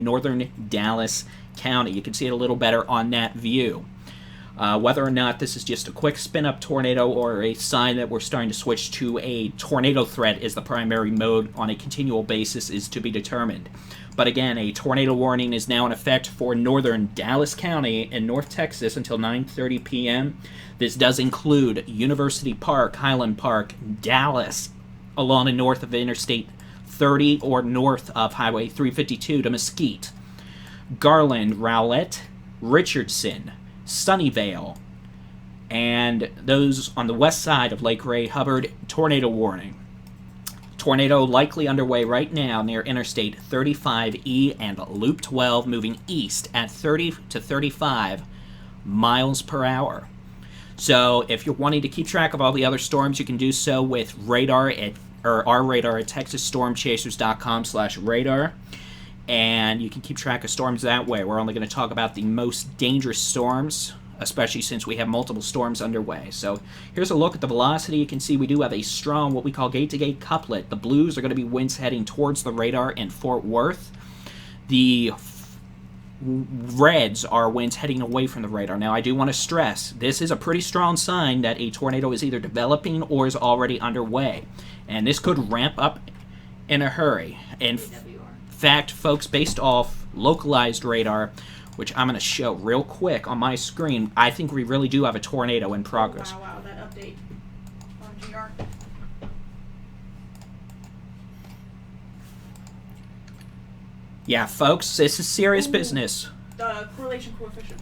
northern Dallas County. You can see it a little better on that view. Whether or not this is just a quick spin-up tornado or a sign that we're starting to switch to a tornado threat is the primary mode on a continual basis is to be determined. But again, a tornado warning is now in effect for northern Dallas County in North Texas until 9:30 p.m. This does include University Park, Highland Park, Dallas, along and north of Interstate 30 or north of Highway 352 to Mesquite, Garland, Rowlett, Richardson, Sunnyvale, and those on the west side of Lake Ray Hubbard, tornado warning. Tornado likely underway right now near Interstate 35E and Loop 12, moving east at 30 to 35 miles per hour. So if you're wanting to keep track of all the other storms, you can do so with radar at our radar at texasstormchasers.com/radar. And you can keep track of storms that way. We're only going to talk about the most dangerous storms, especially since we have multiple storms underway. So here's a look at the velocity. You can see we do have a strong, what we call gate-to-gate couplet. The blues are going to be winds heading towards the radar in Fort Worth. The reds are winds heading away from the radar. Now, I do want to stress, this is a pretty strong sign that a tornado is either developing or is already underway. And this could ramp up in a hurry. In fact, folks, based off localized radar, which I'm going to show real quick on my screen, I think we really do have a tornado in progress. Wow, that update on GR. Yeah, folks, this is serious business. The correlation coefficient.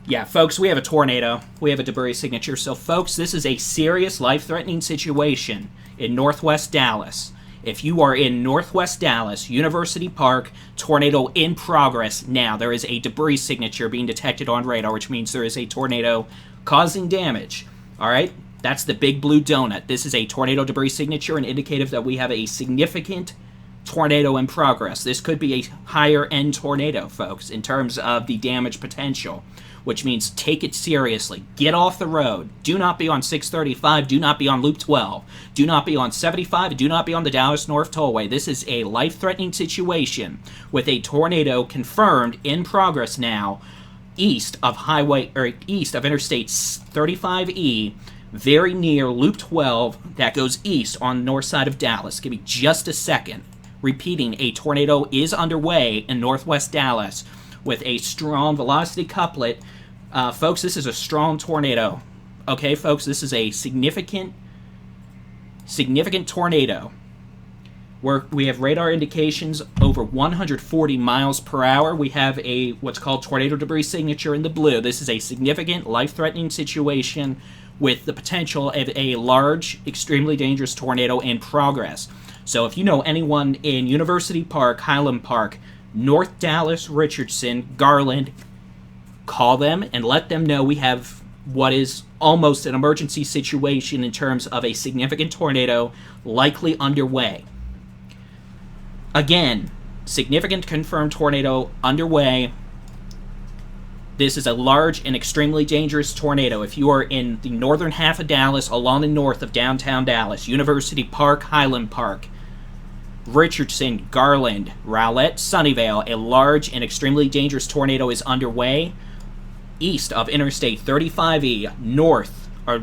Yeah, folks, we have a tornado. We have a debris signature. So, folks, this is a serious, life-threatening situation in northwest Dallas. If you are in northwest Dallas, University Park, tornado in progress now. There is a debris signature being detected on radar, which means there is a tornado causing damage. All right? That's the big blue donut. This is a tornado debris signature and indicative that we have a significant tornado in progress. This could be a higher-end tornado, folks, in terms of the damage potential, which means take it seriously. Get off the road. Do not be on 635. Do not be on Loop 12. Do not be on 75. Do not be on the Dallas North Tollway. This is a life-threatening situation with a tornado confirmed in progress now east of Interstate 35E, very near Loop 12 that goes east on the north side of Dallas. Give me just a second. Repeating, a tornado is underway in northwest Dallas with a strong velocity couplet. Folks, this is a strong tornado. Okay, folks, this is a significant tornado. We have radar indications over 140 miles per hour. We have a what's called tornado debris signature in the blue. This is a significant, life-threatening situation with the potential of a large, extremely dangerous tornado in progress. So if you know anyone in University Park, Highland Park, North Dallas, Richardson, Garland, call them and let them know we have what is almost an emergency situation in terms of a significant tornado likely underway. Again, significant confirmed tornado underway. This is a large and extremely dangerous tornado. If you are in the northern half of Dallas, along the north of downtown Dallas, University Park, Highland Park, Richardson, Garland, Rowlett, Sunnyvale, a large and extremely dangerous tornado is underway east of Interstate 35E, north or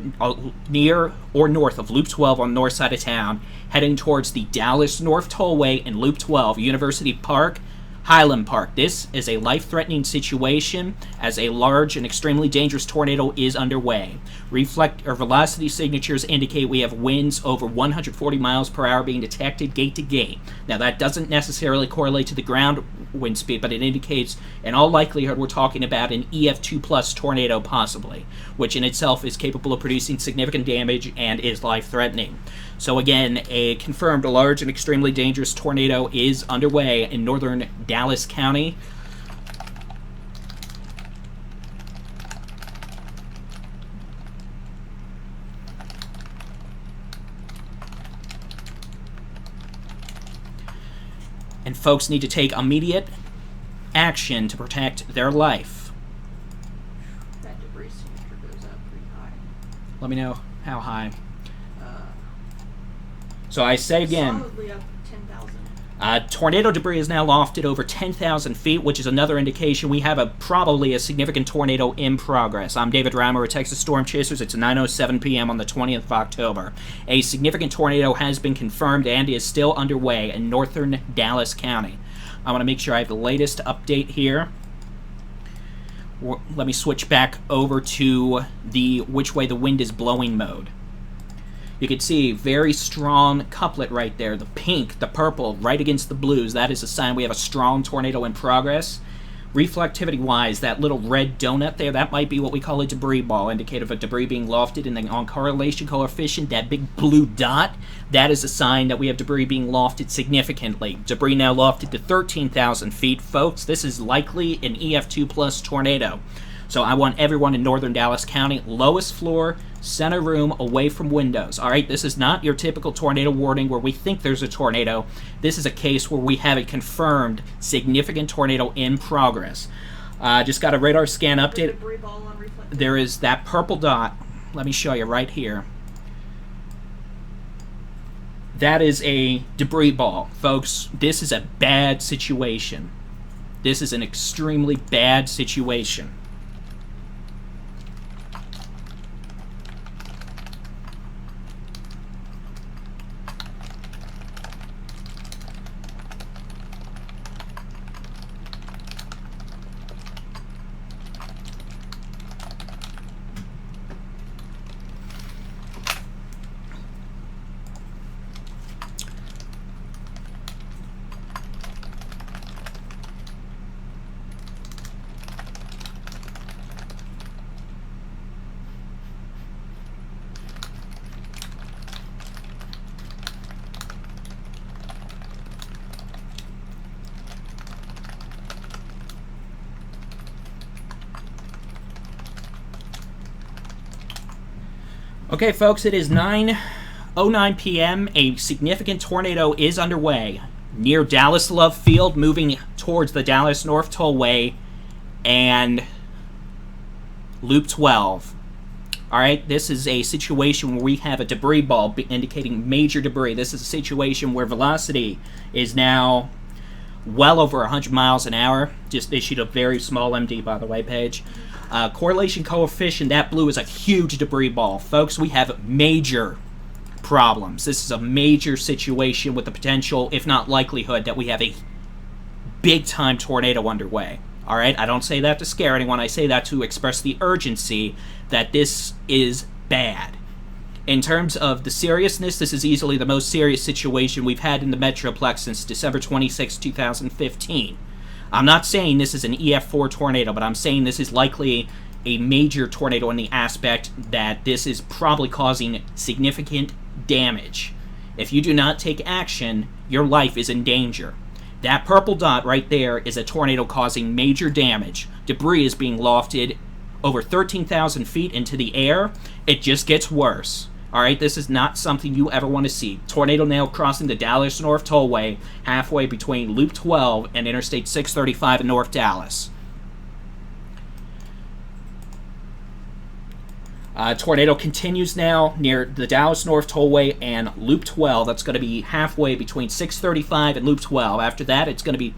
near or north of Loop 12 on the north side of town, heading towards the Dallas North Tollway in Loop 12, University Park, Highland Park. This is a life-threatening situation as a large and extremely dangerous tornado is underway. Velocity signatures indicate we have winds over 140 miles per hour being detected gate to gate. Now, that doesn't necessarily correlate to the ground wind speed, but it indicates, in all likelihood, we're talking about an EF2 plus tornado possibly, which in itself is capable of producing significant damage and is life-threatening. So again, a confirmed large and extremely dangerous tornado is underway in northern Dallas County. And folks need to take immediate action to protect their life. That debris signature goes up pretty high. Let me know how high. So I say again, Solidly up 10,000. Tornado debris is now lofted over 10,000 feet, which is another indication we have probably a significant tornado in progress. I'm David Reimer with Texas Storm Chasers. It's 9:07 p.m. on the 20th of October. A significant tornado has been confirmed and is still underway in northern Dallas County. I want to make sure I have the latest update here. Let me switch back over to the which way the wind is blowing mode. You can see very strong couplet right there. The pink, the purple, right against the blues. That is a sign we have a strong tornado in progress. Reflectivity-wise, that little red donut there, that might be what we call a debris ball, indicative of debris being lofted. And then on correlation coefficient, that big blue dot, that is a sign that we have debris being lofted significantly. Debris now lofted to 13,000 feet. Folks, this is likely an EF2 plus tornado. So I want everyone in northern Dallas County, lowest floor, center room, away from windows. All right, this is not your typical tornado warning where we think there's a tornado. This is a case where we have a confirmed significant tornado in progress. Just got a radar scan update. There is that purple dot. Let me show you right here. That is a debris ball. Folks, this is a bad situation. This is an extremely bad situation. Okay, folks, it is 9:09 p.m. A significant tornado is underway near Dallas Love Field, moving towards the Dallas North Tollway and Loop 12. All right, this is a situation where we have a debris ball indicating major debris. This is a situation where velocity is now well over 100 miles an hour. Just issued a very small MD, by the way, Paige. Correlation coefficient, that blue is a huge debris ball. Folks, we have major problems. This is a major situation with the potential, if not likelihood, that we have a big-time tornado underway. All right? I don't say that to scare anyone. I say that to express the urgency that this is bad. In terms of the seriousness, this is easily the most serious situation we've had in the Metroplex since December 26, 2015. I'm not saying this is an EF4 tornado, but I'm saying this is likely a major tornado in the aspect that this is probably causing significant damage. If you do not take action, your life is in danger. That purple dot right there is a tornado causing major damage. Debris is being lofted over 13,000 feet into the air. It just gets worse. All right, this is not something you ever want to see. Tornado now crossing the Dallas North Tollway, halfway between Loop 12 and Interstate 635 in North Dallas. Tornado continues now near the Dallas North Tollway and Loop 12. That's going to be halfway between 635 and Loop 12. After that, it's going to be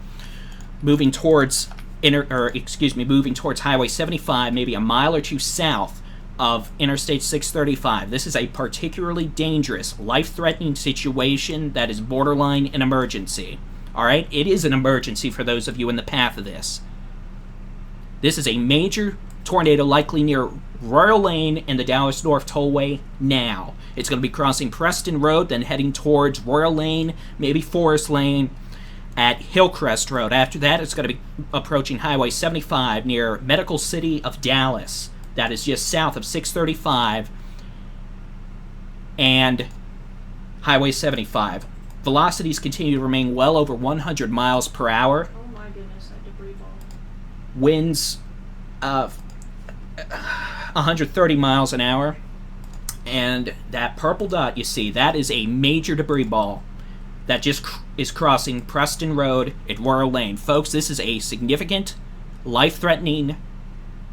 moving towards moving towards Highway 75, maybe a mile or two south of Interstate 635. This is a particularly dangerous, life-threatening situation that is borderline an emergency. All right? It is an emergency for those of you in the path of this. This is a major tornado likely near Royal Lane and the Dallas North Tollway now. It's going to be crossing Preston Road, then heading towards Royal Lane, maybe Forest Lane, at Hillcrest Road. After that, it's going to be approaching Highway 75 near Medical City of Dallas. That is just south of 635 and Highway 75. Velocities continue to remain well over 100 miles per hour. Oh my goodness, that debris ball. Winds of 130 miles an hour. And that purple dot you see, that is a major debris ball that just is crossing Preston Road at Royal Lane. Folks, this is a significant, life-threatening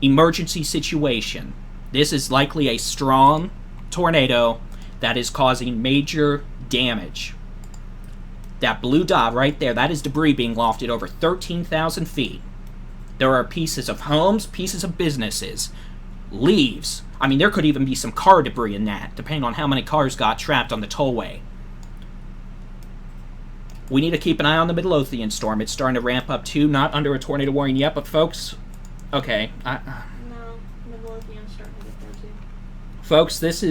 emergency situation. This is likely a strong tornado that is causing major damage. That blue dot right there, that is debris being lofted over 13,000 feet. There are pieces of homes, pieces of businesses, leaves. I mean, there could even be some car debris in that, depending on how many cars got trapped on the tollway. We need to keep an eye on the Midlothian storm. It's starting to ramp up too. Not under a tornado warning yet, but folks, okay. No, Midlothian's starting to get there too. Folks, this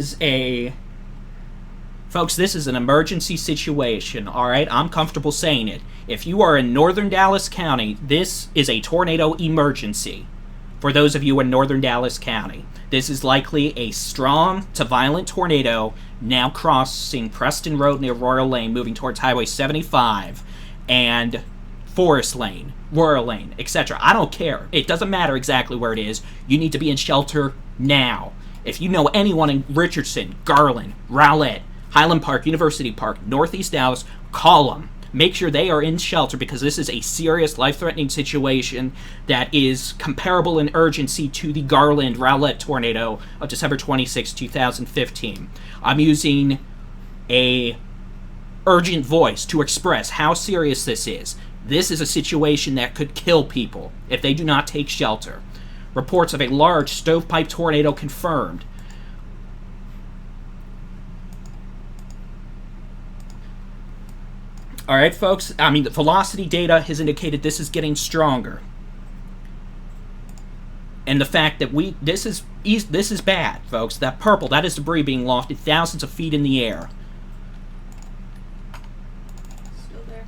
is an emergency situation, all right? I'm comfortable saying it. If you are in northern Dallas County, this is a tornado emergency. For those of you in northern Dallas County, this is likely a strong to violent tornado now crossing Preston Road near Royal Lane, moving towards Highway 75 and Forest Lane, Royal Lane, etc. I don't care. It doesn't matter exactly where it is. You need to be in shelter now. If you know anyone in Richardson, Garland, Rowlett, Highland Park, University Park, Northeast Dallas, call them. Make sure they are in shelter because this is a serious, life-threatening situation that is comparable in urgency to the Garland Rowlett tornado of December 26, 2015. I'm using a urgent voice to express how serious this is. This is a situation that could kill people if they do not take shelter. Reports of a large stovepipe tornado confirmed. All right, folks. I mean, the velocity data has indicated this is getting stronger, and the fact that this is bad, folks. That purple, that is debris being lofted thousands of feet in the air. Still there.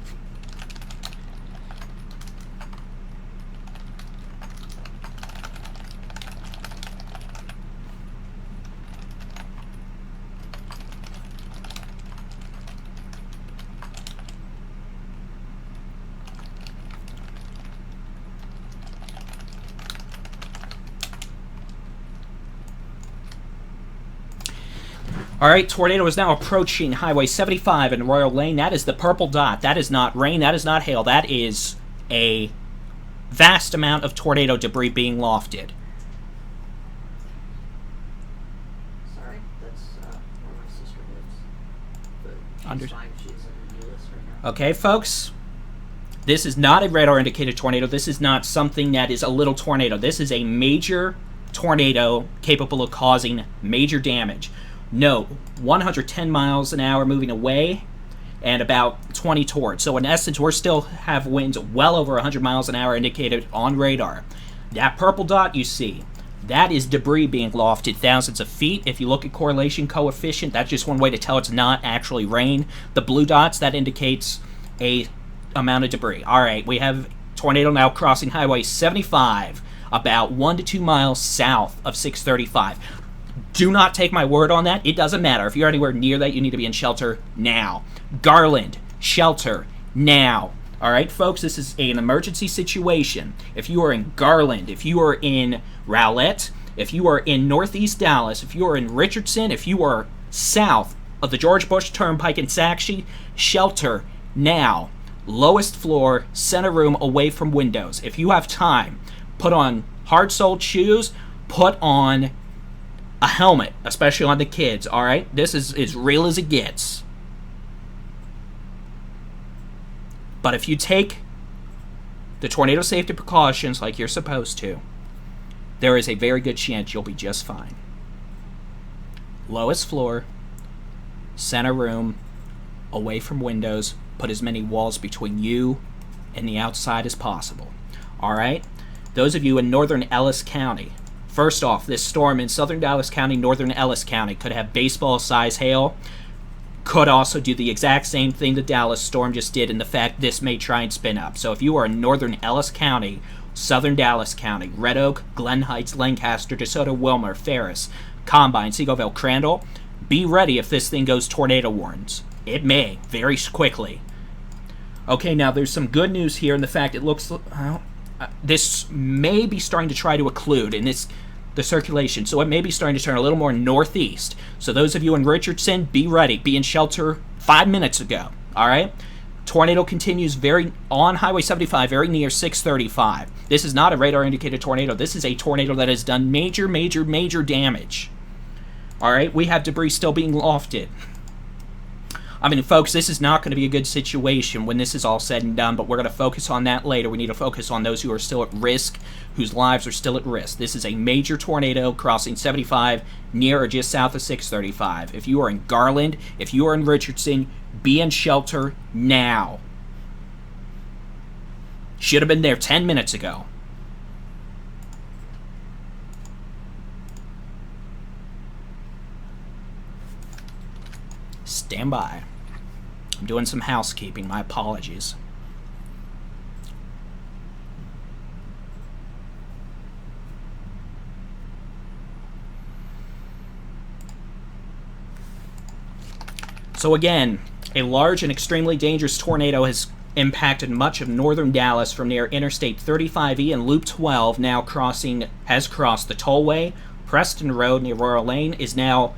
All right, tornado is now approaching Highway 75 and Royal Lane. That is the purple dot. That is not rain. That is not hail. That is a vast amount of tornado debris being lofted. Sorry, that's where my sister lives. But she's fine. She's in the U.S. right now. Okay, folks. This is not a radar indicated tornado. This is not something that is a little tornado. This is a major tornado capable of causing major damage. No, 110 miles an hour moving away and about 20 towards. So in essence, we still have winds well over 100 miles an hour indicated on radar. That purple dot you see, that is debris being lofted thousands of feet. If you look at correlation coefficient, that's just one way to tell it's not actually rain. The blue dots, that indicates a amount of debris. All right, we have tornado now crossing Highway 75 about 1 to 2 miles south of 635. Do not take my word on that. It doesn't matter. If you're anywhere near that, you need to be in shelter now. Garland, shelter now. All right, folks, this is an emergency situation. If you are in Garland, if you are in Rowlett, if you are in Northeast Dallas, if you are in Richardson, if you are south of the George Bush Turnpike in Saxby, shelter now. Lowest floor, center room, away from windows. If you have time, put on hard-soled shoes, put on a helmet, especially on the kids, all right? This is as real as it gets. But if you take the tornado safety precautions like you're supposed to, there is a very good chance you'll be just fine. Lowest floor, center room, away from windows, put as many walls between you and the outside as possible, all right? Those of you in northern Ellis County, first off, this storm in southern Dallas County, northern Ellis County could have baseball-size hail, could also do the exact same thing the Dallas storm just did in the fact this may try and spin up. So if you are in northern Ellis County, southern Dallas County, Red Oak, Glen Heights, Lancaster, DeSoto, Wilmer, Ferris, Combine, Seagoville, Crandall, be ready if this thing goes tornado warns. It may, very quickly. Okay, now there's some good news here in the fact it looks... this may be starting to try to occlude in the circulation, so it may be starting to turn a little more northeast. So those of you in Richardson, be ready. Be in shelter 5 minutes ago, all right? Tornado continues on Highway 75, very near 635. This is not a radar-indicated tornado. This is a tornado that has done major, major, major damage. All right, we have debris still being lofted. I mean, folks, this is not going to be a good situation when this is all said and done, but we're going to focus on that later. We need to focus on those who are still at risk, whose lives are still at risk. This is a major tornado crossing 75 near or just south of 635. If you are in Garland, if you are in Richardson, be in shelter now. Should have been there 10 minutes ago. Stand by. I'm doing some housekeeping. My apologies. So again, a large and extremely dangerous tornado has impacted much of northern Dallas from near Interstate 35E and Loop 12, has crossed the tollway. Preston Road near Royal Lane is now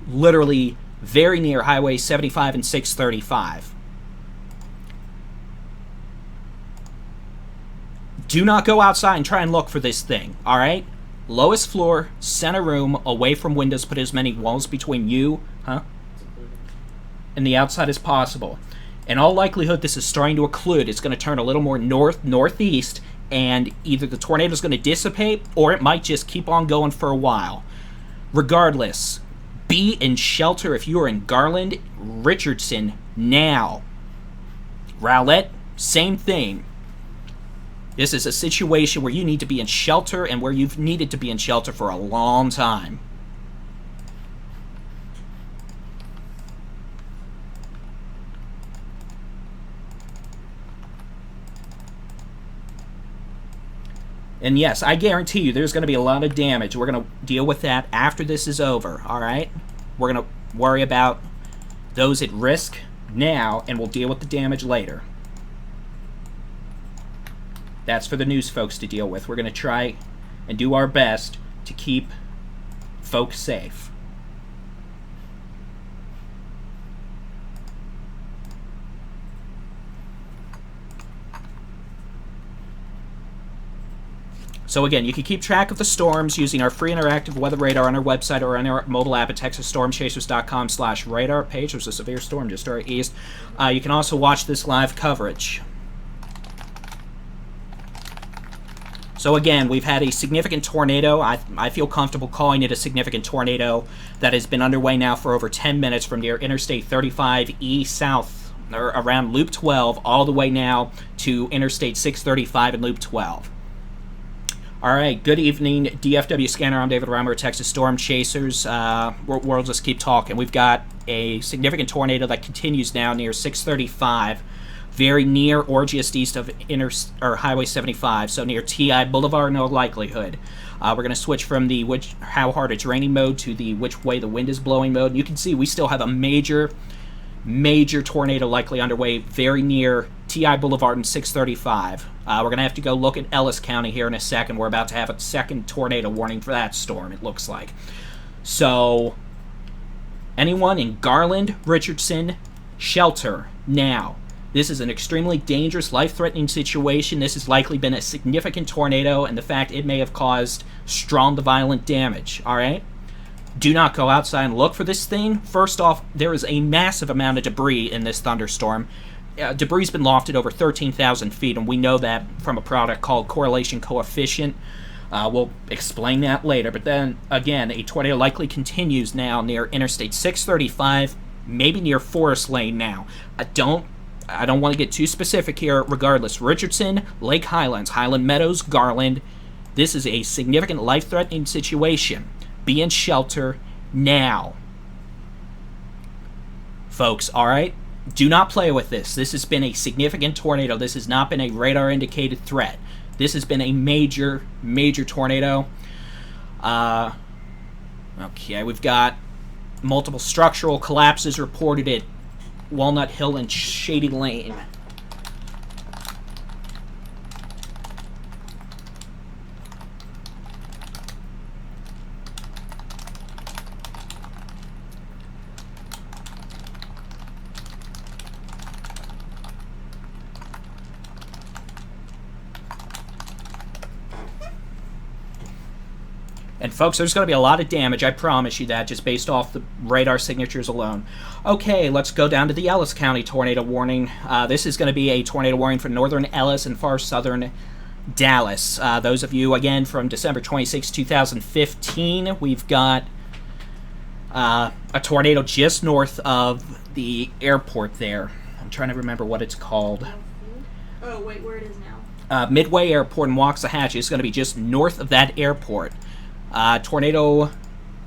literally very near Highway 75 and 635. Do not go outside and try and look for this thing, alright? Lowest floor, center room, away from windows, put as many walls between you, and the outside as possible. In all likelihood, this is starting to occlude. It's going to turn a little more northeast, and either the tornado is going to dissipate, or it might just keep on going for a while. Regardless, be in shelter if you are in Garland, Richardson, now. Rowlett, same thing. This is a situation where you need to be in shelter and where you've needed to be in shelter for a long time. And yes, I guarantee you there's going to be a lot of damage. We're going to deal with that after this is over, alright? We're going to worry about those at risk now, and we'll deal with the damage later. That's for the news folks to deal with. We're going to try and do our best to keep folks safe. So again, you can keep track of the storms using our free interactive weather radar on our website or on our mobile app at texasstormchasers.com/radar page. There's a severe storm just to our east. You can also watch this live coverage. So again, we've had a significant tornado. I feel comfortable calling it a significant tornado that has been underway now for over 10 minutes from near Interstate 35E south, or around Loop 12, all the way now to Interstate 635 and Loop 12. All right, good evening, DFW Scanner. I'm David Reimer, Texas Storm Chasers. We'll just keep talking. We've got a significant tornado that continues now near 635, very near or just east of Highway 75, so near TI Boulevard in all likelihood. We're going to switch from the how hard it's raining mode to the which way the wind is blowing mode. And you can see we still have a major tornado likely underway very near TI Boulevard and 635. We're going to have to go look at Ellis County here in a second. We're about to have a second tornado warning for that storm, it looks like. So, anyone in Garland, Richardson, shelter now. This is an extremely dangerous, life-threatening situation. This has likely been a significant tornado, and the fact it may have caused strong to violent damage, alright? Do not go outside and look for this thing. First off, there is a massive amount of debris in this thunderstorm. Debris has been lofted over 13,000 feet, and we know that from a product called correlation coefficient. We'll explain that later. But then, again, a tornado likely continues now near Interstate 635, maybe near Forest Lane now. I don't want to get too specific here. Regardless, Richardson, Lake Highlands, Highland Meadows, Garland, this is a significant life-threatening situation. Be in shelter now. Folks, alright? Do not play with this. This has been a significant tornado. This has not been a radar-indicated threat. This has been a major tornado. Okay, we've got multiple structural collapses reported at Walnut Hill and Shady Lane. And folks, there's going to be a lot of damage, I promise you that, just based off the radar signatures alone. Okay, let's go down to the Ellis County tornado warning. This is going to be a tornado warning for northern Ellis and far southern Dallas. Those of you, again, from December 26, 2015, we've got a tornado just north of the airport there. I'm trying to remember what it's called. Oh, wait, where it is now? Midway Airport in Waxahachie is going to be just north of that airport. Tornado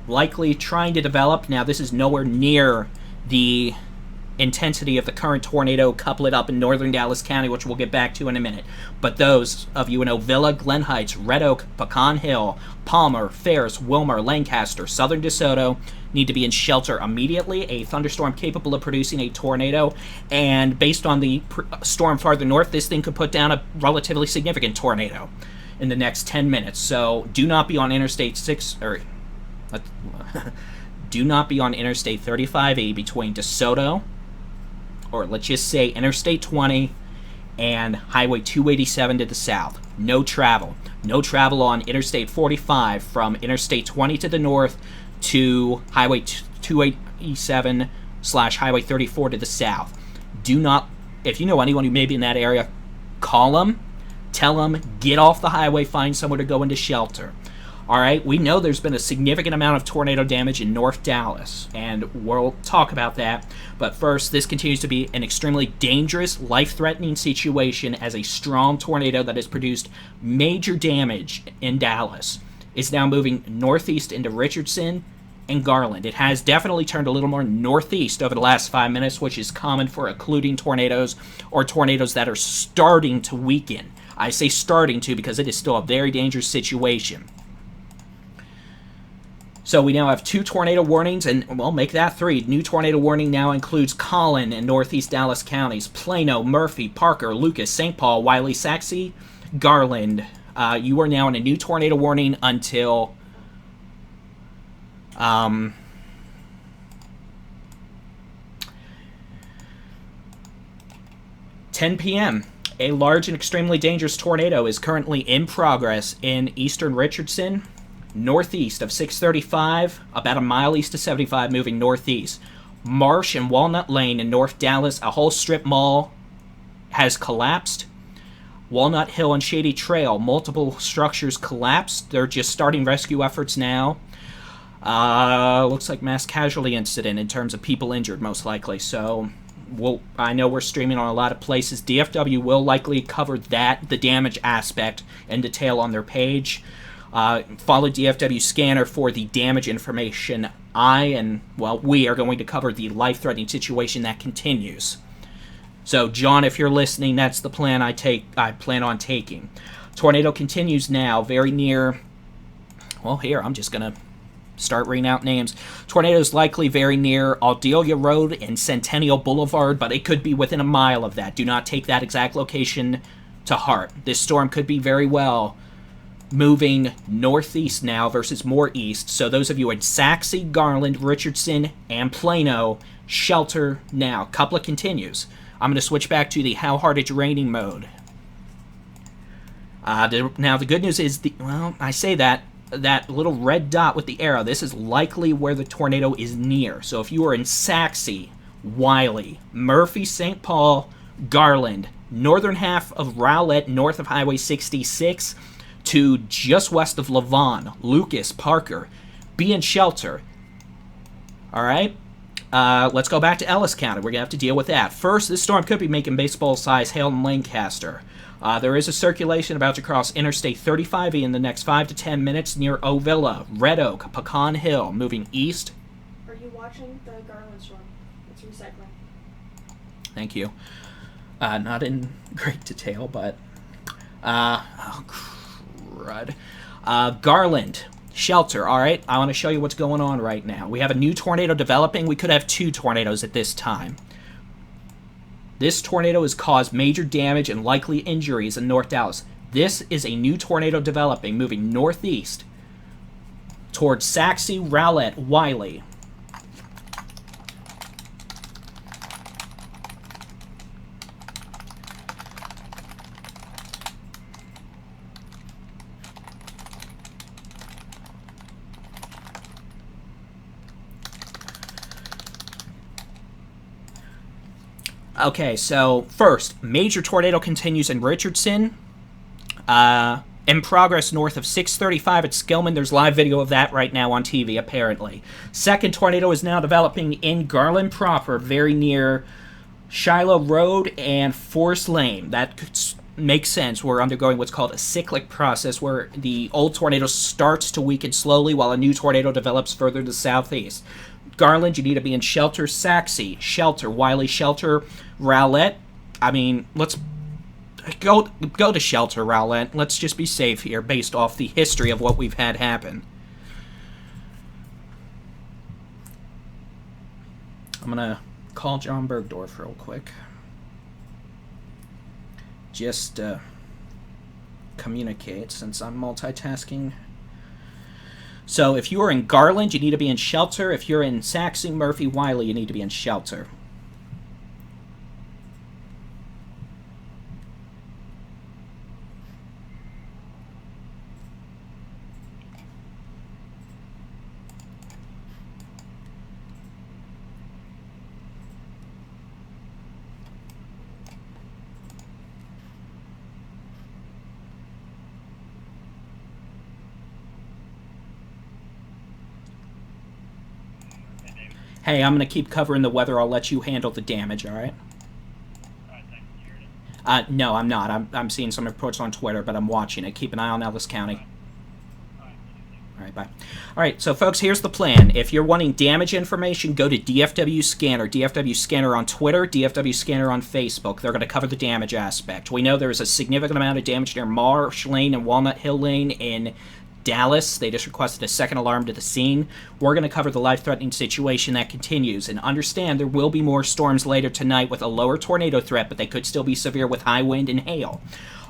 likely trying to develop. Now, this is nowhere near the intensity of the current tornado. Couple it up in northern Dallas County, which we'll get back to in a minute. But those of you in Ovilla, Glen Heights, Red Oak, Pecan Hill, Palmer, Ferris, Wilmer, Lancaster, Southern DeSoto need to be in shelter immediately. A thunderstorm capable of producing a tornado, and based on the storm farther north, this thing could put down a relatively significant tornado in the next 10 minutes. So do not be on Interstate 6 or do not be on Interstate 35E between DeSoto, or let's just say Interstate 20 and Highway 287 to the south. No travel. No travel on Interstate 45 from Interstate 20 to the north to Highway 287 / Highway 34 to the south. Do not, if you know anyone who may be in that area, call them, tell them, get off the highway, find somewhere to go into shelter. All right, we know there's been a significant amount of tornado damage in North Dallas, and we'll talk about that. But first, this continues to be an extremely dangerous, life-threatening situation as a strong tornado that has produced major damage in Dallas is now moving northeast into Richardson and Garland. It has definitely turned a little more northeast over the last 5 minutes, which is common for occluding tornadoes or tornadoes that are starting to weaken. I say starting to because it is still a very dangerous situation. So we now have 2 tornado warnings, and well, make that 3. New tornado warning now includes Collin and northeast Dallas counties, Plano, Murphy, Parker, Lucas, St. Paul, Wiley, Saxe, Garland. You are now in a new tornado warning until 10 p.m. A large and extremely dangerous tornado is currently in progress in eastern Richardson, northeast of 635, about a mile east of 75, moving northeast. Marsh and Walnut Lane in North Dallas, a whole strip mall has collapsed. Walnut Hill and Shady Trail, multiple structures collapsed. They're just starting rescue efforts now. Looks like mass casualty incident in terms of people injured, most likely. So I know we're streaming on a lot of places. DFW will likely cover that, the damage aspect, in detail on their page. Follow DFW Scanner for the damage information. We are going to cover the life-threatening situation that continues. So, John, if you're listening, that's the plan I plan on taking. Tornado continues now, very near. Well, here, I'm just going to start reading out names. Tornado is likely very near Aldelia Road and Centennial Boulevard, but it could be within a mile of that. Do not take that exact location to heart. This storm could be very well moving northeast now versus more east. So those of you in Saxe, Garland, Richardson, and Plano, shelter now. Couplet continues. I'm going to switch back to the how hard it's raining mode. Now the good news is, I say that little red dot with the arrow, this is likely where the tornado is near. So if you are in Saxe, Wiley, Murphy, St. Paul, Garland, northern half of Rowlett, north of Highway 66, to just west of Lavon, Lucas, Parker, be in shelter. All right? Let's go back to Ellis County. We're going to have to deal with that. First, this storm could be making baseball-sized hail in Lancaster. There is a circulation about to cross Interstate 35E in the next 5 to 10 minutes near Ovilla, Red Oak, Pecan Hill, moving east. Are you watching the Garland storm? It's recycling. Thank you. Not in great detail, but... Garland, shelter. All right, I want to show you what's going on right now. We have a new tornado developing. We could have 2 tornadoes at this time. This tornado has caused major damage and likely injuries in North Dallas. This is a new tornado developing, moving northeast towards Saxe, Rowlett, Wiley. Okay, so first, major tornado continues in Richardson. In progress north of 635 at Skillman. There's live video of that right now on TV, apparently. Second tornado is now developing in Garland proper, very near Shiloh Road and Forest Lane. That makes sense. We're undergoing what's called a cyclic process, where the old tornado starts to weaken slowly while a new tornado develops further to the southeast. Garland, you need to be in shelter. Saxe, shelter. Wiley, shelter. Rowlett, I mean, let's go to shelter, Rowlett. Let's just be safe here based off the history of what we've had happen. I'm going to call John Bergdorf real quick. Just communicate, since I'm multitasking. So if you are in Garland, you need to be in shelter. If you're in Saxe, Murphy, Wiley, you need to be in shelter. Hey, I'm going to keep covering the weather. I'll let you handle the damage, all right? No, I'm not. I'm seeing some reports on Twitter, but I'm watching it. Keep an eye on Ellis County. All right, bye. All right, so folks, here's the plan. If you're wanting damage information, go to DFW Scanner. DFW Scanner on Twitter, DFW Scanner on Facebook. They're going to cover the damage aspect. We know there's a significant amount of damage near Marsh Lane and Walnut Hill Lane in Dallas. They just requested a second alarm to the scene. We're going to cover the life-threatening situation that continues. And understand there will be more storms later tonight with a lower tornado threat, but they could still be severe with high wind and hail.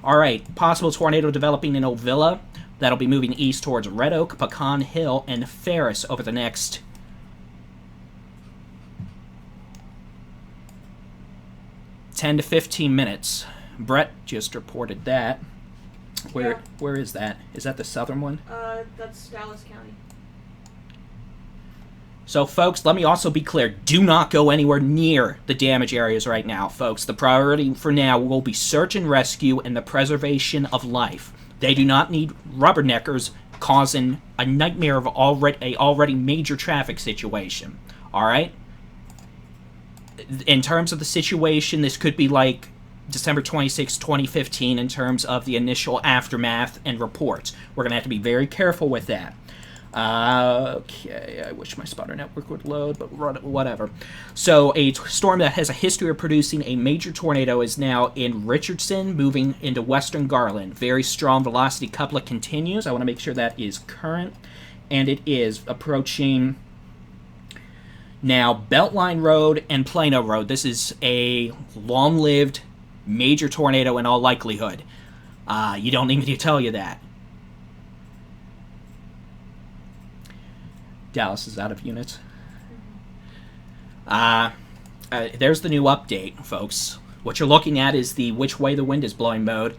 All right, possible tornado developing in Ovilla. That'll be moving east towards Red Oak, Pecan Hill, and Ferris over the next 10 to 15 minutes. Brett just reported that. Where is that? Is that the southern one? That's Dallas County. So, folks, let me also be clear. Do not go anywhere near the damage areas right now, folks. The priority for now will be search and rescue and the preservation of life. They do not need rubberneckers causing a nightmare of already major traffic situation. All right? In terms of the situation, this could be like December 26, 2015 in terms of the initial aftermath and reports. We're going to have to be very careful with that. Okay, I wish my spotter network would load, but whatever. So a storm that has a history of producing a major tornado is now in Richardson, moving into western Garland. Very strong velocity couplet continues. I want to make sure that is current. And it is approaching now Beltline Road and Plano Road. This is a long-lived major tornado in all likelihood. You don't need me to tell you that. Dallas is out of units. There's the new update, folks. What you're looking at is the which way the wind is blowing mode,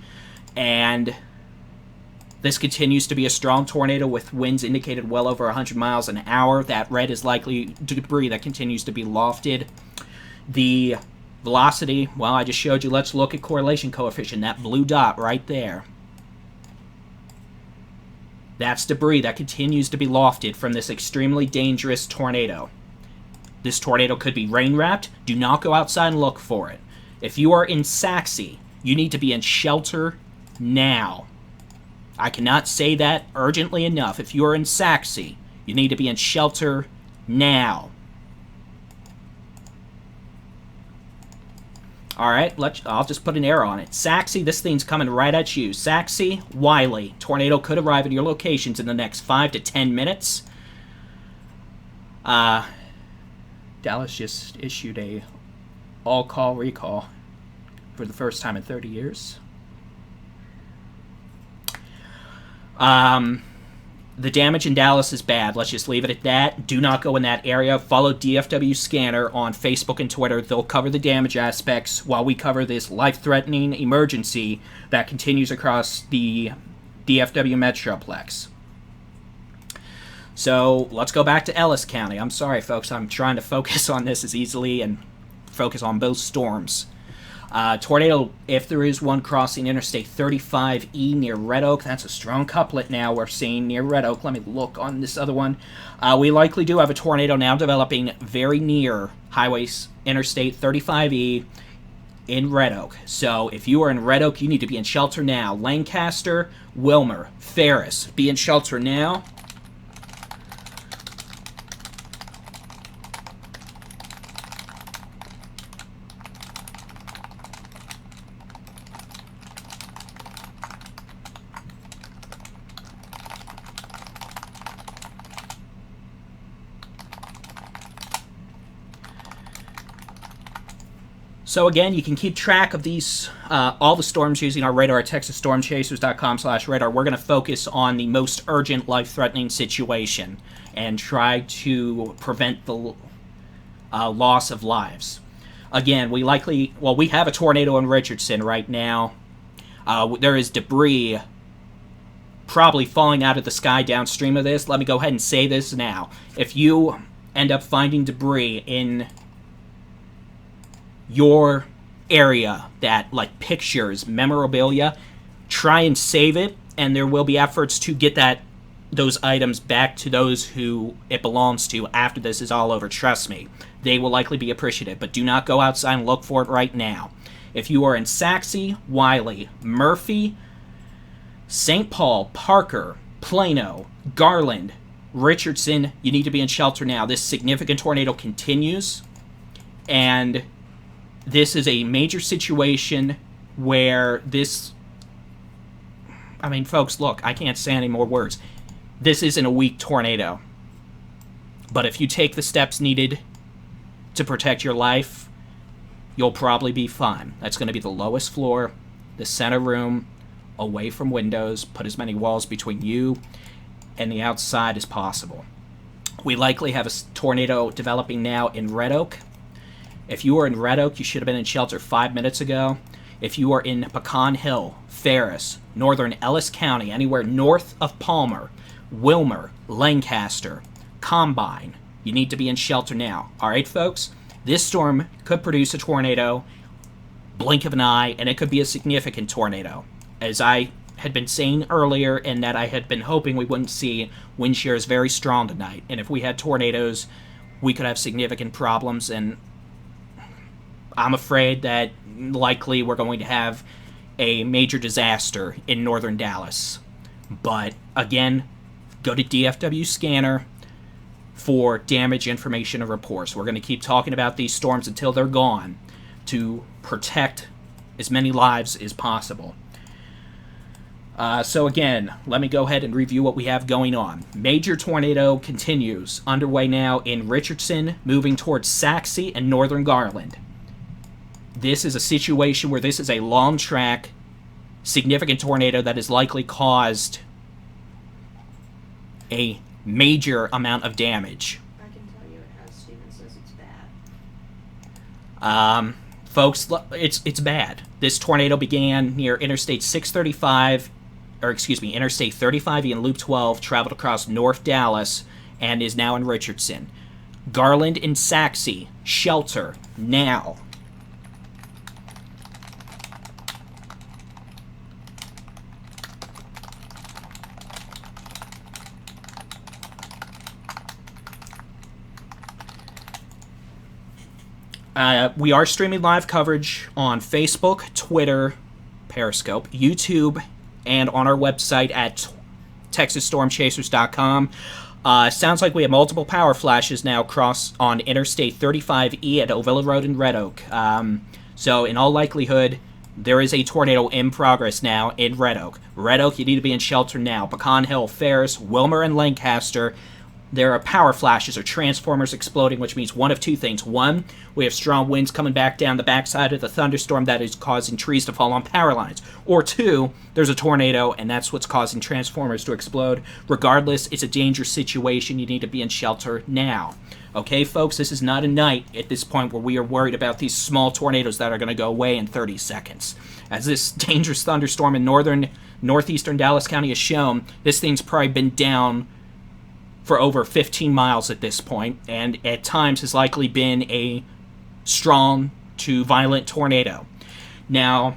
and this continues to be a strong tornado with winds indicated well over 100 miles an hour. That red is likely debris that continues to be lofted. The velocity, well, I just showed you. Let's look at correlation coefficient, that blue dot right there. That's debris that continues to be lofted from this extremely dangerous tornado. This tornado could be rain-wrapped. Do not go outside and look for it. If you are in Saxe, you need to be in shelter now. I cannot say that urgently enough. If you are in Saxe, you need to be in shelter now. Alright, I'll just put an arrow on it. Saxe, this thing's coming right at you. Saxe, Wiley. Tornado could arrive at your locations in the next 5 to 10 minutes. Dallas just issued a all-call recall for the first time in 30 years. The damage in Dallas is bad. Let's just leave it at that. Do not go in that area. Follow DFW Scanner on Facebook and Twitter. They'll cover the damage aspects while we cover this life-threatening emergency that continues across the DFW Metroplex. So let's go back to Ellis County. I'm sorry, folks. I'm trying to focus on this as easily and focus on both storms. Tornado, if there is one crossing Interstate 35E near Red Oak, that's a strong couplet now we're seeing near Red Oak. Let me look on this other one. We likely do have a tornado now developing very near Interstate 35E in Red Oak. So if you are in Red Oak, you need to be in shelter now. Lancaster, Wilmer, Ferris, be in shelter now. So again, you can keep track of these, all the storms using our radar at texasstormchasers.com/radar. We're going to focus on the most urgent, life-threatening situation and try to prevent the loss of lives. Again, we have a tornado in Richardson right now. There is debris probably falling out of the sky downstream of this. Let me go ahead and say this now. If you end up finding debris in your area that, like pictures, memorabilia, try and save it, and there will be efforts to get those items back to those who it belongs to after this is all over. Trust me, they will likely be appreciative, but do not go outside and look for it right now. If you are in Saxe, Wiley, Murphy, St. Paul, Parker, Plano, Garland, Richardson, you need to be in shelter now. This significant tornado continues, and this is a major situation where folks, look, I can't say any more words. This isn't a weak tornado. But if you take the steps needed to protect your life, you'll probably be fine. That's going to be the lowest floor, the center room, away from windows. Put as many walls between you and the outside as possible. We likely have a tornado developing now in Red Oak. If you are in Red Oak, you should have been in shelter 5 minutes ago. If you are in Pecan Hill, Ferris, northern Ellis County, anywhere north of Palmer, Wilmer, Lancaster, Combine, you need to be in shelter now. All right, folks? This storm could produce a tornado, blink of an eye, and it could be a significant tornado. As I had been saying earlier, and that I had been hoping we wouldn't see, wind shear is very strong tonight. And if we had tornadoes, we could have significant problems, and I'm afraid that likely we're going to have a major disaster in northern Dallas. But again, go to DFW Scanner for damage information and reports. We're going to keep talking about these storms until they're gone to protect as many lives as possible. So again, let me go ahead and review what we have going on. Major tornado continues, underway now in Richardson, moving towards Saxe and northern Garland. This is a situation where this is a long track, significant tornado that has likely caused a major amount of damage. I can tell you it has. Steven says it's bad. Folks, it's bad. This tornado began near Interstate 635, Interstate 35E and Loop 12, traveled across North Dallas, and is now in Richardson. Garland and Saxe, shelter now. We are streaming live coverage on Facebook, Twitter, Periscope, YouTube, and on our website at TexasStormChasers.com. Sounds like we have multiple power flashes now across on Interstate 35E at Ovilla Road in Red Oak. So in all likelihood, there is a tornado in progress now in Red Oak. Red Oak, you need to be in shelter now. Pecan Hill, Ferris, Wilmer, and Lancaster. There are power flashes or transformers exploding, which means one of two things. One, we have strong winds coming back down the backside of the thunderstorm that is causing trees to fall on power lines. Or two, there's a tornado, and that's what's causing transformers to explode. Regardless, it's a dangerous situation. You need to be in shelter now. Okay, folks, this is not a night at this point where we are worried about these small tornadoes that are going to go away in 30 seconds. As this dangerous thunderstorm in northeastern Dallas County has shown, this thing's probably been down for over 15 miles at this point, and at times has likely been a strong to violent tornado. Now,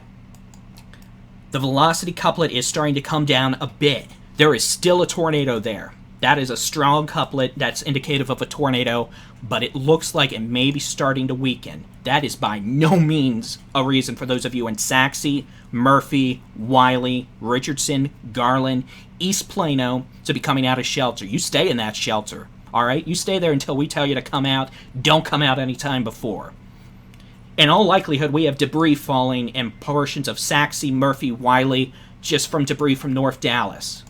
the velocity couplet is starting to come down a bit. There is still a tornado there. That is a strong couplet that's indicative of a tornado, but it looks like it may be starting to weaken. That is by no means a reason for those of you in Saxe, Murphy, Wiley, Richardson, Garland, East Plano to be coming out of shelter. You stay in that shelter, all right? You stay there until we tell you to come out. Don't come out any time before. In all likelihood, we have debris falling in portions of Saxe, Murphy, Wiley, just from debris from North Dallas.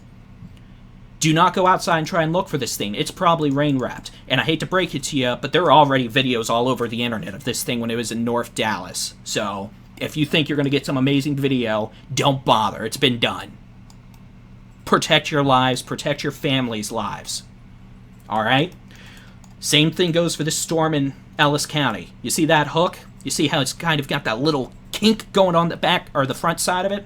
Do not go outside and try and look for this thing. It's probably rain-wrapped. And I hate to break it to you, but there are already videos all over the internet of this thing when it was in North Dallas. So, if you think you're going to get some amazing video, don't bother. It's been done. Protect your lives. Protect your family's lives. Alright? Same thing goes for this storm in Ellis County. You see that hook? You see how it's kind of got that little kink going on the back or the front side of it?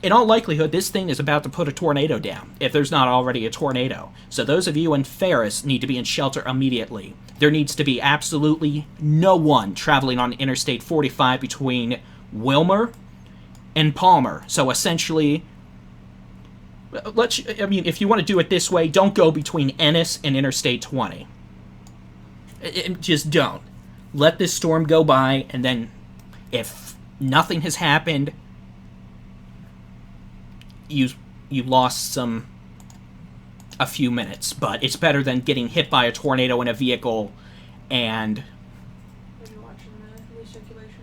In all likelihood, this thing is about to put a tornado down, if there's not already a tornado. So those of you in Ferris need to be in shelter immediately. There needs to be absolutely no one traveling on Interstate 45 between Wilmer and Palmer. So essentially, if you want to do it this way, don't go between Ennis and Interstate 20. Just don't. Let this storm go by, and then if nothing has happened, you lost a few minutes, but it's better than getting hit by a tornado in a vehicle and... Are you watching the new circulation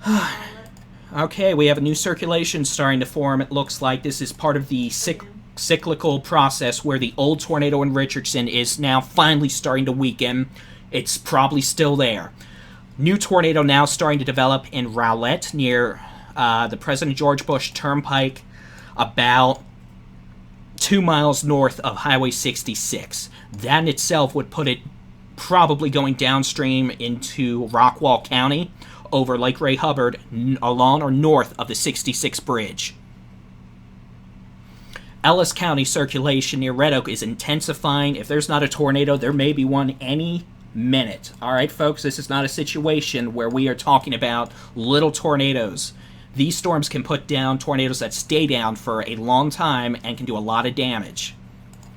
form? Okay, we have a new circulation starting to form. It looks like this is part of the cyclical process where the old tornado in Richardson is now finally starting to weaken. It's probably still there. New tornado now starting to develop in Rowlett near the President George Bush Turnpike, about 2 miles north of Highway 66. That in itself would put it probably going downstream into Rockwall County over Lake Ray Hubbard along or north of the 66 bridge. Ellis County circulation near Red Oak is intensifying. If there's not a tornado, there may be one any minute. All right, folks, this is not a situation where we are talking about little tornadoes. These storms can put down tornadoes that stay down for a long time and can do a lot of damage.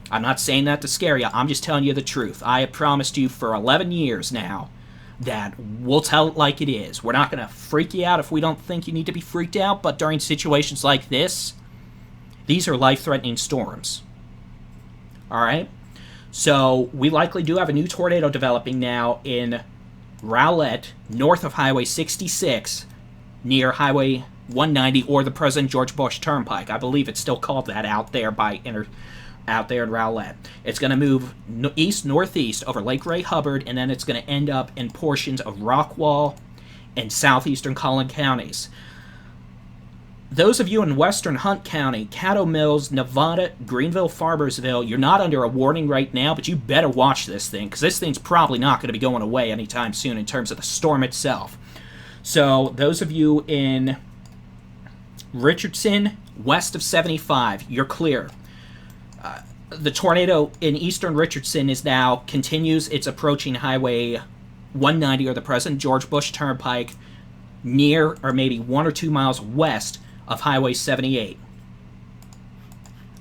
I'm not saying that to scare you. I'm just telling you the truth. I have promised you for 11 years now that we'll tell it like it is. We're not going to freak you out if we don't think you need to be freaked out, but during situations like this, these are life-threatening storms. All right? So we likely do have a new tornado developing now in Rowlett, north of Highway 66, near Highway 190 or the President George Bush Turnpike. I believe it's still called that out there out there in Rowlett. It's going to move east-northeast over Lake Ray Hubbard, and then it's going to end up in portions of Rockwall and southeastern Collin counties. Those of you in western Hunt County, Caddo Mills, Nevada, Greenville, Farmersville, you're not under a warning right now, but you better watch this thing, because this thing's probably not going to be going away anytime soon in terms of the storm itself. So, those of you in Richardson, west of 75, you're clear. The tornado in eastern Richardson continues. It's approaching Highway 190 or the President George Bush Turnpike near or maybe 1 or 2 miles west of Highway 78.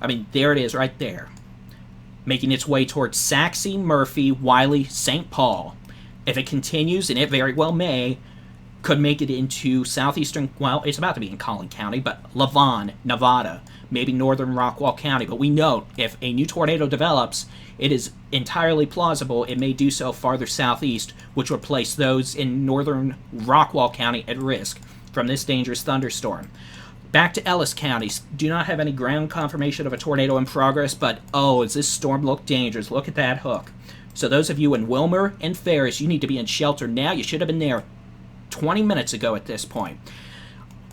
I mean, there it is right there. Making its way towards Saxe, Murphy, Wiley, St. Paul. If it continues, and it very well may, could make it into southeastern, well, it's about to be in Collin County, but Lavon, Nevada, maybe northern Rockwall County. But we note, if a new tornado develops, it is entirely plausible it may do so farther southeast, which would place those in northern Rockwall County at risk from this dangerous thunderstorm. Back to Ellis County. Do not have any ground confirmation of a tornado in progress, but oh, does this storm look dangerous? Look at that hook. So those of you in Wilmer and Ferris, you need to be in shelter now. You should have been there 20 minutes ago at this point.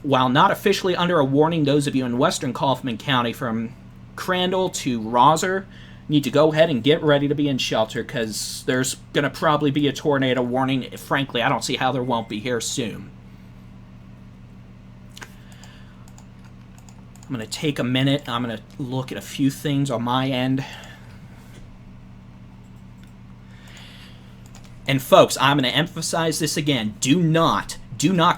While not officially under a warning, those of you in western Kaufman County from Crandall to Rosser need to go ahead and get ready to be in shelter, because there's going to probably be a tornado warning. Frankly, I don't see how there won't be here soon. I'm going to take a minute. I'm going to look at a few things on my end. And folks, I'm going to emphasize this again. Do not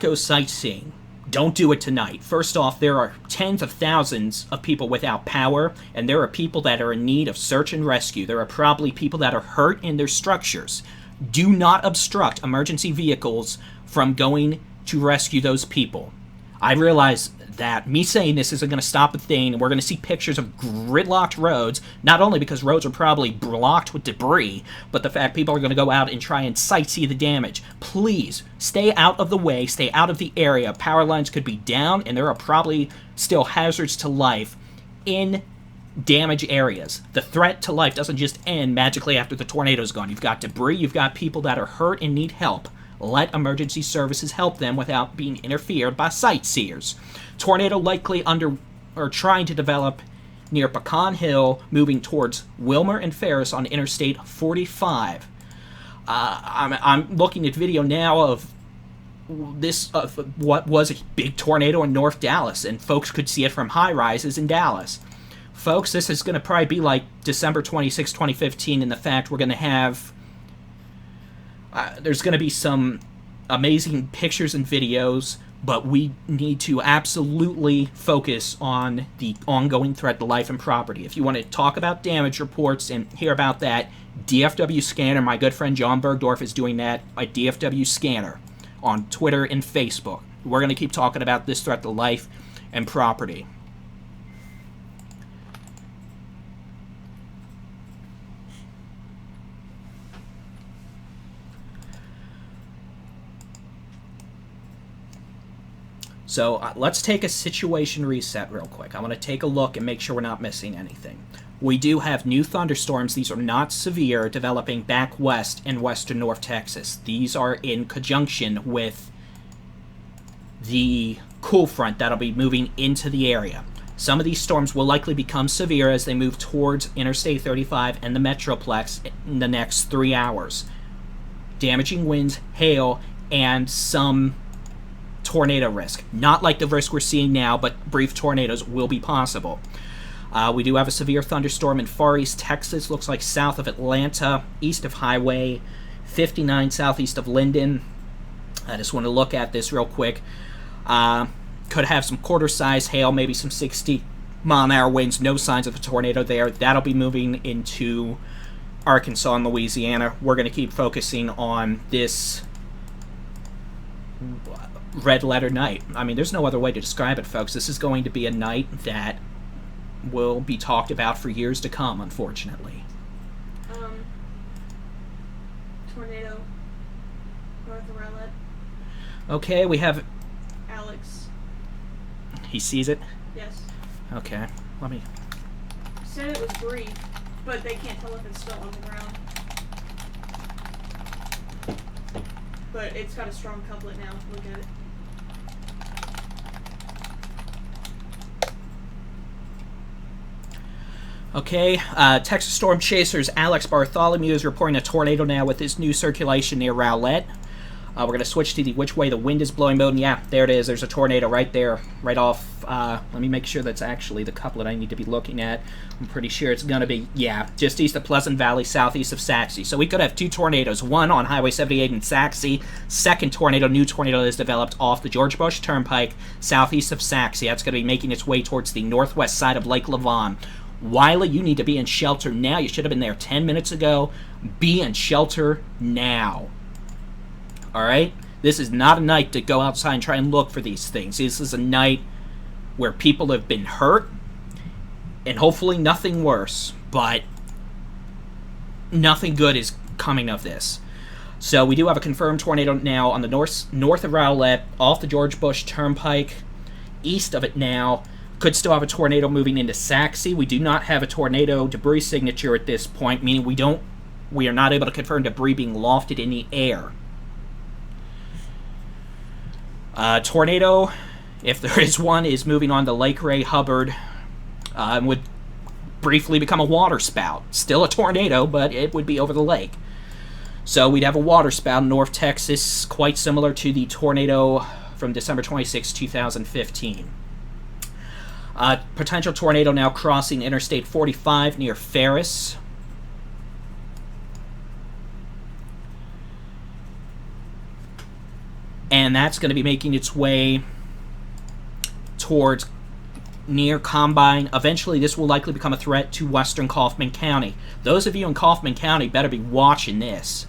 go sightseeing. Don't do it tonight. First off, there are tens of thousands of people without power, and there are people that are in need of search and rescue. There are probably people that are hurt in their structures. Do not obstruct emergency vehicles from going to rescue those people. I realize that me saying this isn't going to stop a thing, and we're going to see pictures of gridlocked roads, not only because roads are probably blocked with debris, but the fact people are going to go out and try and sightsee the damage. Please, stay out of the way, stay out of the area. Power lines could be down, and there are probably still hazards to life in damage areas. The threat to life doesn't just end magically after the tornado's gone. You've got debris, you've got people that are hurt and need help. Let emergency services help them without being interfered by sightseers. Tornado likely trying to develop near Pecan Hill, moving towards Wilmer and Ferris on Interstate 45. I'm looking at video now of what was a big tornado in North Dallas, and folks could see it from high rises in Dallas. Folks, this is going to probably be like December 26, 2015, in the fact we're going to have there's going to be some amazing pictures and videos, but we need to absolutely focus on the ongoing threat to life and property. If you want to talk about damage reports and hear about that, DFW Scanner, my good friend John Bergdorf is doing that at DFW Scanner on Twitter and Facebook. We're going to keep talking about this threat to life and property. So let's take a situation reset real quick. I want to take a look and make sure we're not missing anything. We do have new thunderstorms. These are not severe, developing back west in western North Texas. These are in conjunction with the cool front that'll be moving into the area. Some of these storms will likely become severe as they move towards Interstate 35 and the Metroplex in the next 3 hours. Damaging winds, hail, and some tornado risk. Not like the risk we're seeing now, but brief tornadoes will be possible. We do have a severe thunderstorm in Far East Texas, looks like south of Atlanta, east of Highway 59, southeast of Linden. I just want to look at this real quick. Could have some quarter-size hail, maybe some 60-mile-an-hour winds, no signs of a tornado there. That'll be moving into Arkansas and Louisiana. We're going to keep focusing on this red letter night. I mean, there's no other way to describe it, folks. This is going to be a night that will be talked about for years to come, unfortunately. Tornado north of Rowlett. Okay, we have Alex. He sees it? Yes. Okay, let me... Said it was brief, but they can't tell if it's still on the ground. But it's got a strong couplet now. Look at it. Okay, Texas Storm Chasers Alex Bartholomew is reporting a tornado now with his new circulation near Rowlett. We're going to switch to the which way the wind is blowing mode, and yeah, there it is. There's a tornado right there, right off. Let me make sure that's actually the couplet I need to be looking at. I'm pretty sure it's going to be, yeah, just east of Pleasant Valley, southeast of Saxe. So we could have two tornadoes, one on Highway 78 in Saxe. Second tornado, new tornado is developed off the George Bush Turnpike, southeast of Saxe. That's going to be making its way towards the northwest side of Lake Lavon. Wiley, you need to be in shelter now. You should have been there 10 minutes ago. Be in shelter now. Alright? This is not a night to go outside and try and look for these things. This is a night where people have been hurt, and hopefully nothing worse, but nothing good is coming of this. So we do have a confirmed tornado now on the north of Rowlett, off the George Bush Turnpike, east of it now. Could still have a tornado moving into Saxe. We do not have a tornado debris signature at this point, meaning we are not able to confirm debris being lofted in the air. Tornado, if there is one, is moving on to Lake Ray Hubbard. Would briefly become a water spout. Still a tornado, but it would be over the lake. So we'd have a water spout in North Texas, quite similar to the tornado from December 26, 2015. Potential tornado now crossing Interstate 45 near Ferris. and that's going to be making its way towards near Combine. Eventually, this will likely become a threat to western Kaufman County. Those of you in Kaufman County better be watching this.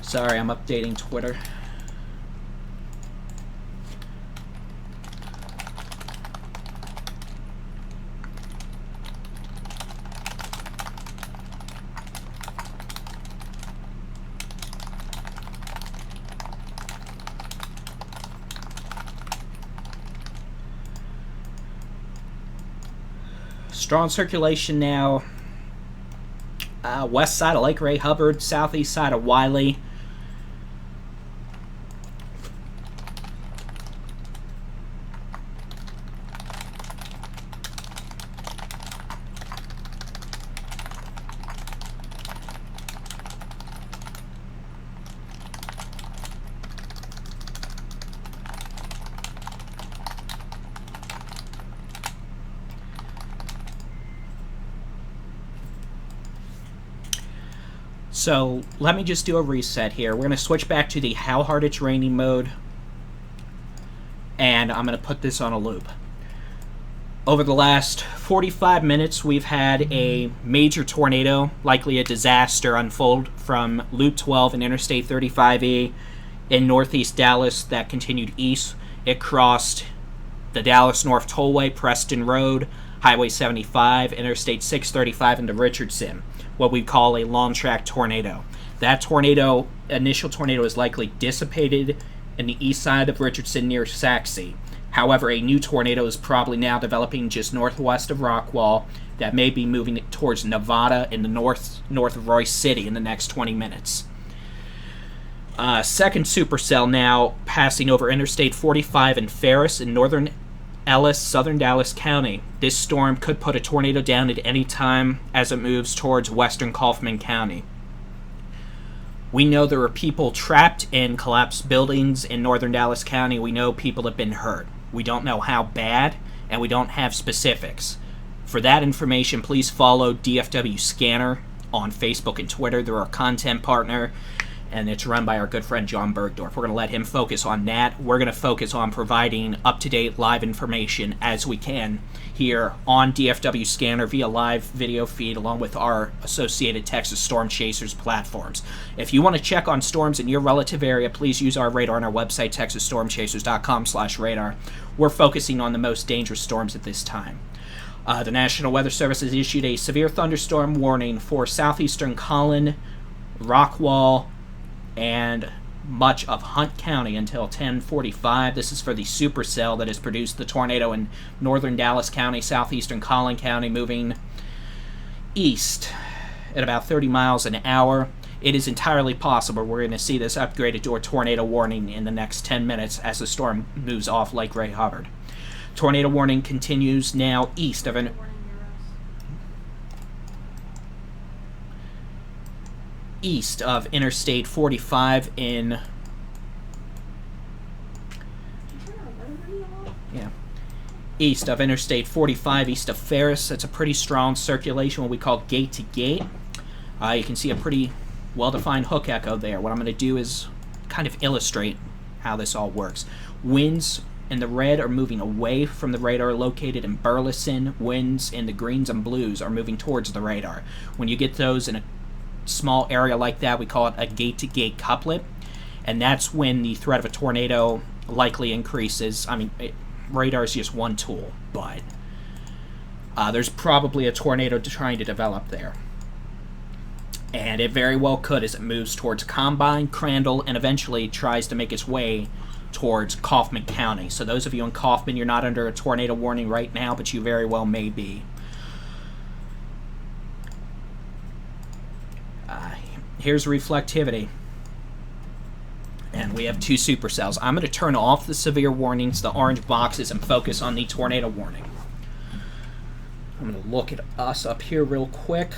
Sorry, I'm updating Twitter. Strong circulation now. West side of Lake Ray Hubbard, southeast side of Wiley. So let me just do a reset here. We're going to switch back to the how hard it's raining mode, and I'm going to put this on a loop. Over the last 45 minutes, we've had a major tornado, likely a disaster, unfold from Loop 12 and Interstate 35E in northeast Dallas that continued east. It crossed the Dallas North Tollway, Preston Road, Highway 75, Interstate 635 into Richardson, what we call a long track tornado. That tornado, initial tornado, is likely dissipated in the east side of Richardson near Saxe. However, a new tornado is probably now developing just northwest of Rockwall that may be moving towards Nevada in the north of Royce City in the next 20 minutes. Second supercell now passing over Interstate 45 in Ferris in northern Ellis, southern Dallas County. This storm could put a tornado down at any time as it moves towards western Kaufman County. We know there are people trapped in collapsed buildings in northern Dallas County. We know people have been hurt. We don't know how bad, and we don't have specifics. For that information, please follow DFW Scanner on Facebook and Twitter. They're our content partner, and it's run by our good friend John Bergdorf. We're going to let him focus on that. We're going to focus on providing up-to-date live information as we can here on DFW Scanner via live video feed along with our associated Texas Storm Chasers platforms. If you want to check on storms in your relative area, please use our radar on our website, texasstormchasers.com/radar. We're focusing on the most dangerous storms at this time. The National Weather Service has issued a severe thunderstorm warning for southeastern Collin, Rockwall, and much of Hunt County until 10:45. This is for the supercell that has produced the tornado in northern Dallas County, southeastern Collin County, moving east at about 30 miles an hour. It is entirely possible we're going to see this upgraded to a tornado warning in the next 10 minutes as the storm moves off Lake Ray Hubbard. Tornado warning continues now east of Interstate 45 in east of Interstate 45, east of Ferris. That's a pretty strong circulation, what we call gate to gate. You can see a pretty well-defined hook echo there. What I'm going to do is kind of illustrate how this all works. Winds in the red are moving away from the radar located in Burleson. Winds in the greens and blues are moving towards the radar. When you get those in a small area like that, we call it a gate-to-gate couplet, and that's when the threat of a tornado likely increases. I mean, radar is just one tool, but there's probably a tornado trying to develop there, and it very well could as it moves towards Combine, Crandall, and eventually tries to make its way towards Kaufman County. So those of you in Kaufman, you're not under a tornado warning right now, but you very well may be. Here's reflectivity, and we have two supercells. I'm going to turn off the severe warnings, the orange boxes, and focus on the tornado warning. I'm going to look at us up here real quick.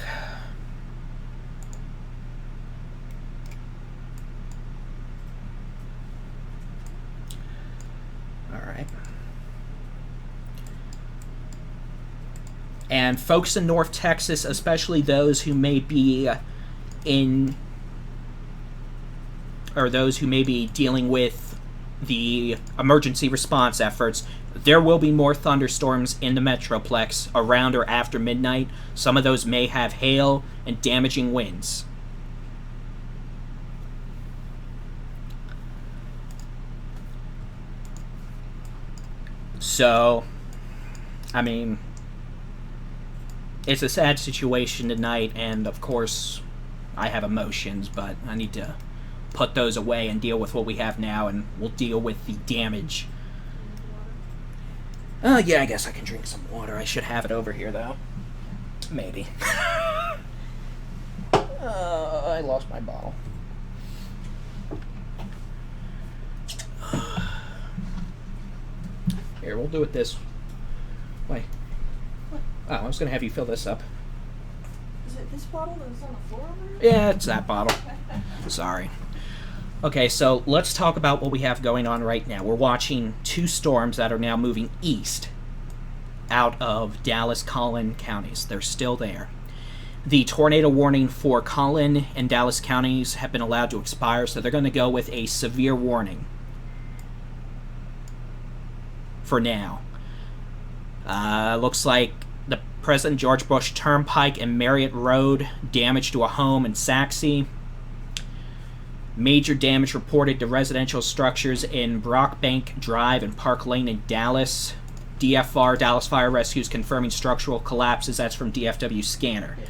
Alright. And folks in North Texas, especially those who may be dealing with the emergency response efforts, there will be more thunderstorms in the Metroplex around or after midnight. Some of those may have hail and damaging winds. So, I mean, it's a sad situation tonight, and of course, I have emotions, but I need to put those away and deal with what we have now, and we'll deal with the damage. Yeah, I guess I can drink some water. I should have it over here, though. Maybe. I lost my bottle. Here, we'll do it this way. Oh, I was going to have you fill this up. Is it this bottle that's on the floor over Yeah, it's that bottle. Sorry. Okay, so let's talk about what we have going on right now. We're watching two storms that are now moving east out of Dallas, Collin counties. They're still there. The tornado warning for Collin and Dallas counties have been allowed to expire, so they're going to go with a severe warning for now. Looks like the President George Bush Turnpike and Marriott Road, damage to a home in Saxe. Major damage reported to residential structures in Brockbank Drive and Park Lane in Dallas. DFR, Dallas Fire Rescue's confirming structural collapses. That's from DFW Scanner. Yeah.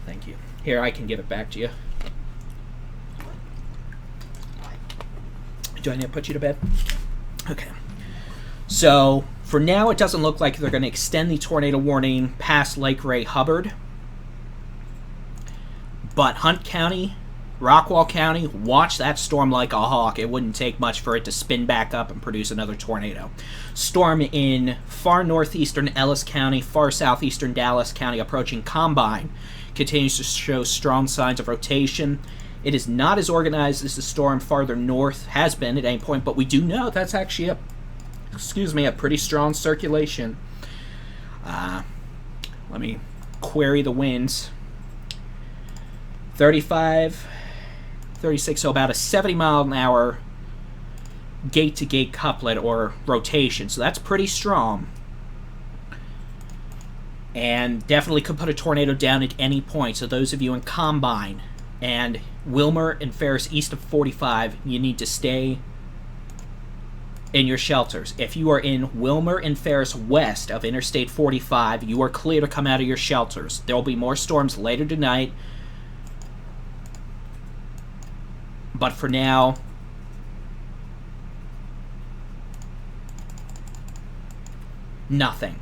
Thank you. Here, I can give it back to you. Do I need to put you to bed? Okay. So, for now, it doesn't look like they're going to extend the tornado warning past Lake Ray Hubbard. But Hunt County, Rockwall County, watch that storm like a hawk. It wouldn't take much for it to spin back up and produce another tornado. Storm in far northeastern Ellis County, far southeastern Dallas County, approaching Combine, continues to show strong signs of rotation. It is not as organized as the storm farther north has been at any point, but we do know that's actually a pretty strong circulation. Let me query the winds. 35, 36, so about a 70 mile an hour gate-to-gate couplet or rotation, so that's pretty strong. And definitely could put a tornado down at any point, so those of you in Combine and Wilmer and Ferris east of 45, you need to stay in your shelters. If you are in Wilmer and Ferris west of Interstate 45, you are clear to come out of your shelters. There will be more storms later tonight, but for now, nothing.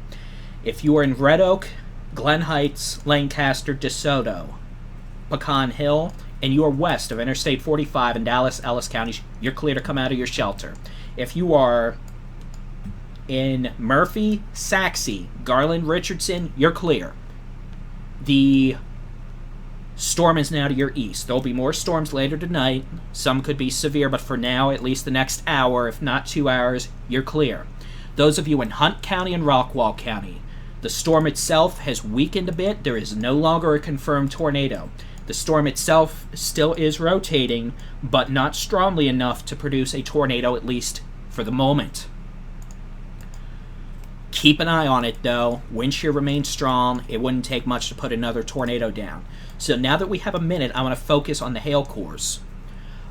If you are in Red Oak, Glen Heights, Lancaster, DeSoto, Pecan Hill, and you are west of Interstate 45 in Dallas, Ellis counties, you're clear to come out of your shelter. If you are in Murphy, Saxe, Garland, Richardson, you're clear. The storm is now to your east. There'll be more storms later tonight. Some could be severe, but for now, at least the next hour, if not 2 hours, you're clear. Those of you in Hunt County and Rockwall County, the storm itself has weakened a bit. There is no longer a confirmed tornado. The storm itself still is rotating, but not strongly enough to produce a tornado, at least for the moment. Keep an eye on it, though. Wind shear remains strong. It wouldn't take much to put another tornado down. So now that we have a minute, I want to focus on the hail cores.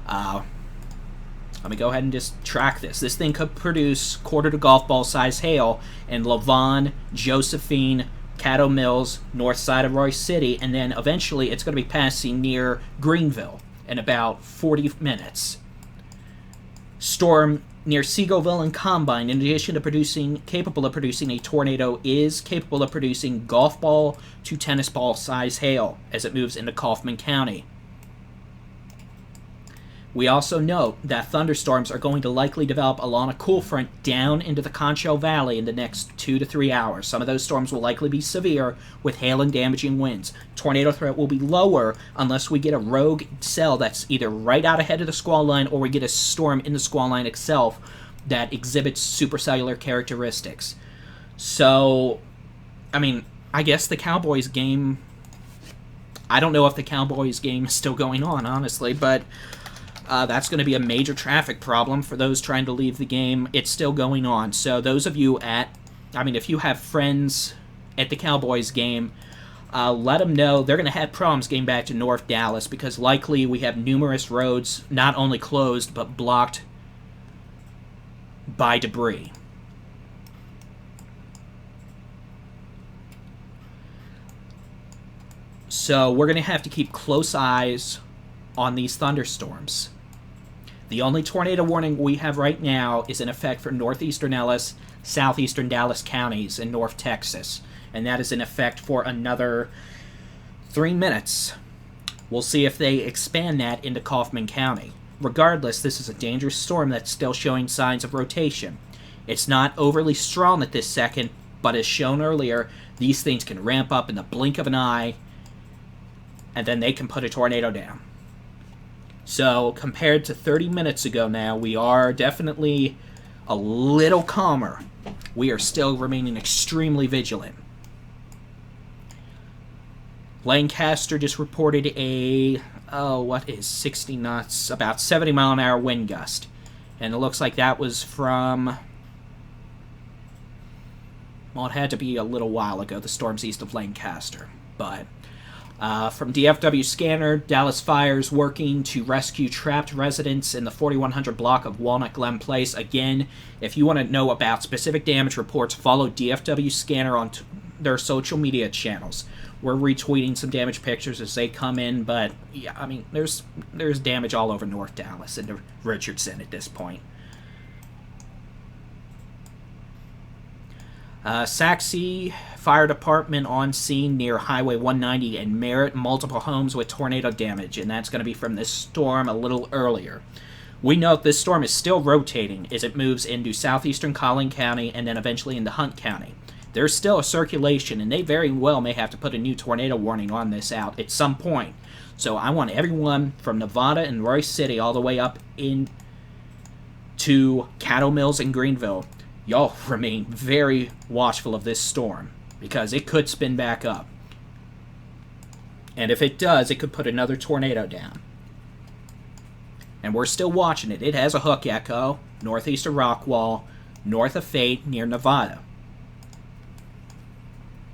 Let me go ahead and just track this. This thing could produce quarter to golf ball size hail in Lavon, Josephine, Caddo Mills, north side of Royce City, and then eventually it's going to be passing near Greenville in about 40 minutes. Storm near Seagoville and Combine, in addition to capable of producing a tornado, is capable of producing golf ball to tennis ball size hail as it moves into Kaufman County. We also note that thunderstorms are going to likely develop along a cool front down into the Concho Valley in the next 2 to 3 hours. Some of those storms will likely be severe with hail and damaging winds. Tornado threat will be lower unless we get a rogue cell that's either right out ahead of the squall line or we get a storm in the squall line itself. that exhibits supercellular characteristics. So, I mean, I guess the Cowboys game... I don't know if the Cowboys game is still going on, honestly, but that's going to be a major traffic problem for those trying to leave the game. It's still going on. So those of you if you have friends at the Cowboys game, let them know they're going to have problems getting back to North Dallas because likely we have numerous roads not only closed but blocked by debris. So we're going to have to keep close eyes on these thunderstorms. The only tornado warning we have right now is in effect for northeastern Ellis, southeastern Dallas counties, and North Texas. And that is in effect for another 3 minutes. We'll see if they expand that into Kaufman County. Regardless, this is a dangerous storm that's still showing signs of rotation. It's not overly strong at this second, but as shown earlier, these things can ramp up in the blink of an eye, and then they can put a tornado down. So, compared to 30 minutes ago now, we are definitely a little calmer. We are still remaining extremely vigilant. Lancaster just reported a, 60 knots, about 70 mile an hour wind gust. And it looks like that was from, well, it had to be a little while ago, the storms east of Lancaster. But from DFW Scanner, Dallas Fire's working to rescue trapped residents in the 4100 block of Walnut Glen Place. Again, if you want to know about specific damage reports, follow DFW Scanner on their social media channels. We're retweeting some damage pictures as they come in, but yeah, I mean, there's damage all over North Dallas and Richardson at this point. Saxe Fire Department on scene near Highway 190 and Merritt, multiple homes with tornado damage, and that's going to be from this storm a little earlier. We note this storm is still rotating as it moves into southeastern Collin County and then eventually into Hunt County. There's still a circulation, and they very well may have to put a new tornado warning on this out at some point. So I want everyone from Nevada and Royce City all the way up into Cattle Mills and Greenville, y'all remain very watchful of this storm, because it could spin back up. And if it does, it could put another tornado down. And we're still watching it. It has a hook echo, northeast of Rockwall, north of Fate, near Nevada.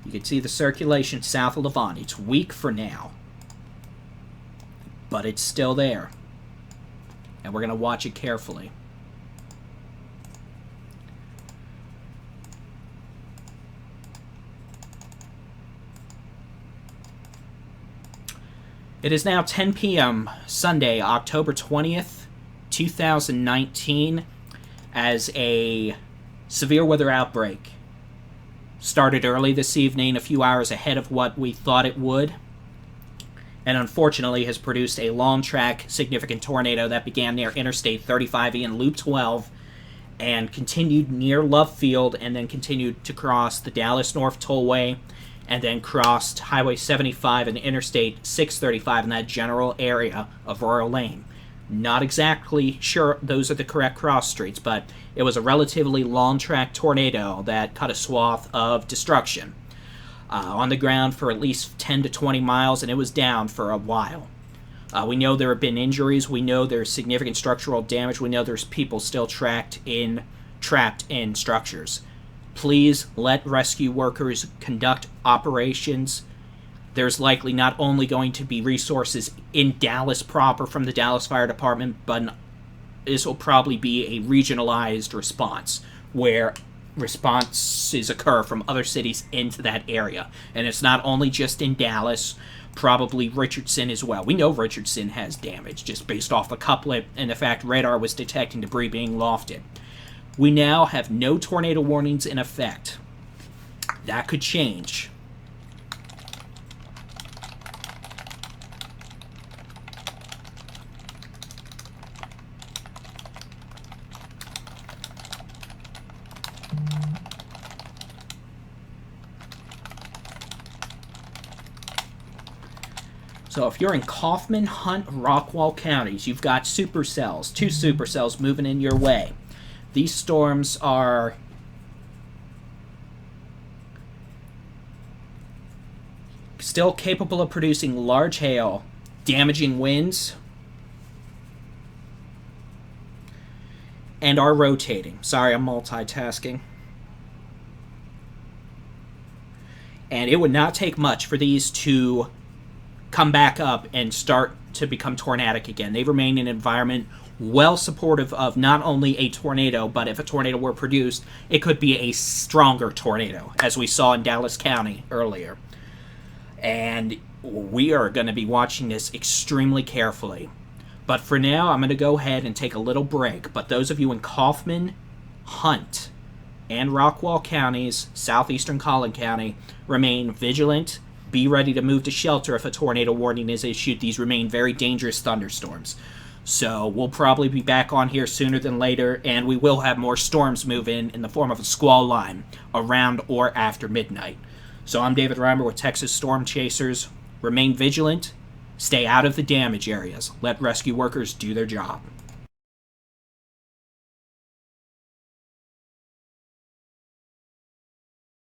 You can see the circulation south of Levant. It's weak for now, but it's still there. And we're going to watch it carefully. It is now 10 p.m. Sunday, October 20th, 2019, as a severe weather outbreak started early this evening, a few hours ahead of what we thought it would, and unfortunately has produced a long-track significant tornado that began near Interstate 35E and Loop 12 and continued near Love Field and then continued to cross the Dallas North Tollway and then crossed Highway 75 and Interstate 635 in that general area of Royal Lane. Not exactly sure those are the correct cross streets, but it was a relatively long-track tornado that cut a swath of destruction on the ground for at least 10 to 20 miles, and it was down for a while. We know there have been injuries. We know there's significant structural damage. We know there's people still trapped in structures. Please let rescue workers conduct operations. There's likely not only going to be resources in Dallas proper from the Dallas Fire Department, but this will probably be a regionalized response where responses occur from other cities into that area. And it's not only just in Dallas, probably Richardson as well. We know Richardson has damage just based off the couplet and the fact radar was detecting debris being lofted. We now have no tornado warnings in effect. That could change. So if you're in Kaufman, Hunt, Rockwall counties, you've got supercells, 2 supercells moving in your way. These storms are still capable of producing large hail, damaging winds, and are rotating. Sorry, I'm multitasking. And it would not take much for these to come back up and start to become tornadic again. They remain in an environment well supportive of not only a tornado, but if a tornado were produced, it could be a stronger tornado, as we saw in Dallas County earlier. And we are going to be watching this extremely carefully. But for now, I'm going to go ahead and take a little break. But those of you in Kaufman, Hunt, and Rockwall counties, southeastern Collin County, remain vigilant. Be ready to move to shelter if a tornado warning is issued. These remain very dangerous thunderstorms. So we'll probably be back on here sooner than later, and we will have more storms move in the form of a squall line around or after midnight. So I'm David Reimer with Texas Storm Chasers. Remain vigilant. Stay out of the damage areas. Let rescue workers do their job.